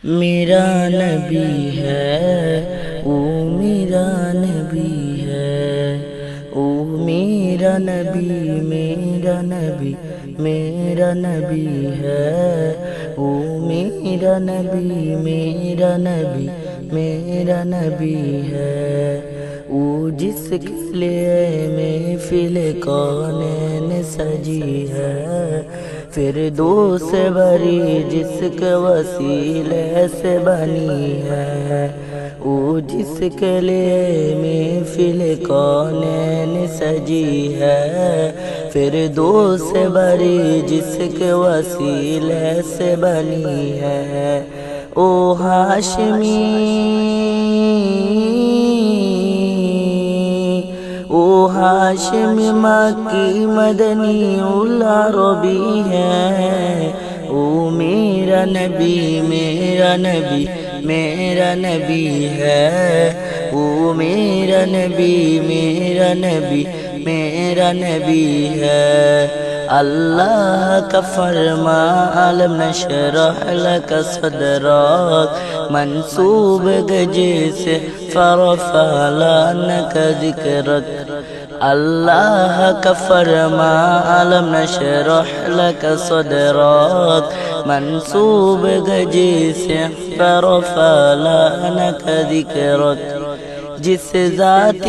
میرا نبی ہے او میرا نبی ہے، او میرا نبی میرا نبی میرا نبی ہے، او میرا نبی میرا نبی میرا نبی ہے، او جس کے لیے محفل کونین سجی ہے، فردوس بری جس کے وسیلے سے بنی ہے، او جس کے لیے محفل کونین سجی ہے، فردوس بری جس کے وسیلے سے بنی ہے، او ہاشمی او ہاشم مکی مدنی العربی ہے، او میرا نبی میرا نبی میرا نبی ہے، او میرا نبی میرا نبی میرا نبی ہے، اللہ کا فرما علم نشرح لک صدرک، منصوب گجے سے فرفع لعنک ذکرک، اللہ کا فرما علم نشرح لک صدرک، منصوب گجے سے فرفع لعنک ذکرک، جس ذات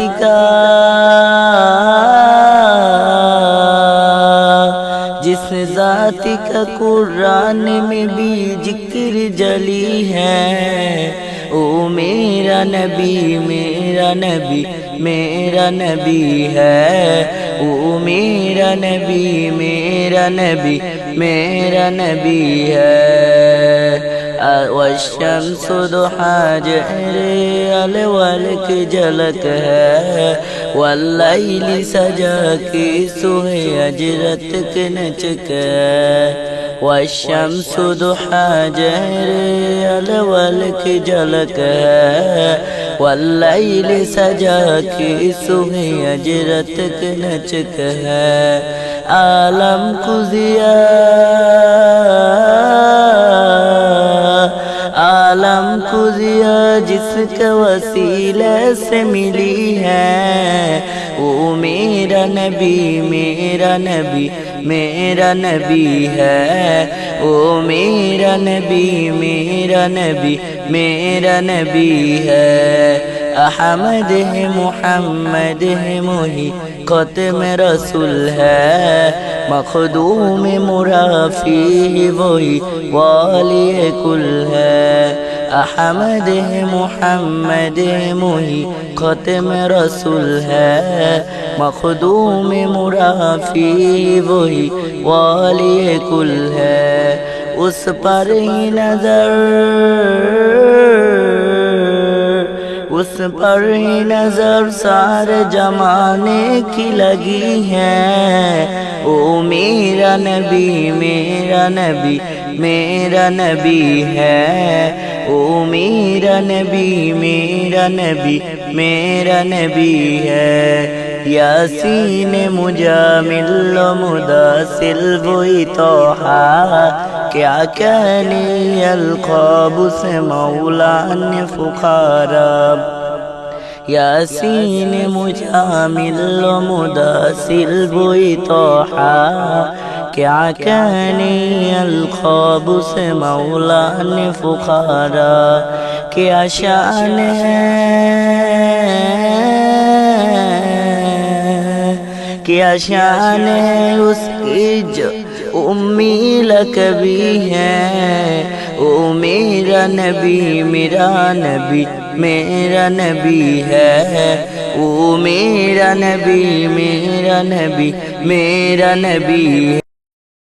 کا قرآن میں بھی ذکر جلی ہے، او میرا نبی میرا نبی میرا نبی ہے، او میرا نبی میرا نبی میرا نبی ہے، والشمس ضحیٰ جہرے الول کی جھلک ہے، واللیل سجا کی سوئے اجرت کی نچک ہے، والشمس ضحیٰ جہرے الول کی جھلک ہے، واللیل سجا کی سوئے اجرت کی نچک ہے، عالم کو ضیاء جس کے وسیلے سے ملی ہے، او میرا نبی میرا نبی میرا نبی ہے، او میرا نبی میرا نبی میرا نبی ہے، احمد ہے محمد ہے موہی ختم رسول ہے، مخدوم مرافی وہی والی کل ہے، احمد ہے محمد ہے موہی ختم رسول ہے، مخدوم مرافی وہی والی کل ہے، اس پر ہی نظر سارے زمانے کی لگی ہے، او میرا نبی میرا نبی میرا نبی ہے، او میرا نبی میرا نبی میرا نبی ہے، یاسین مجامل و مدثل وہی طٰہٰ، کیا کہنے القاب سے مولا نے فخارا، یاسین مجامل و مدثل وہی طٰہٰ، کیا کہنے القاب سے مولا نے فخارا، کیا شان ہے اس کی جو امی لقبی ہے، او میرا نبی میرا نبی میرا نبی ہے، او میرا نبی میرا نبی میرا نبی ہے۔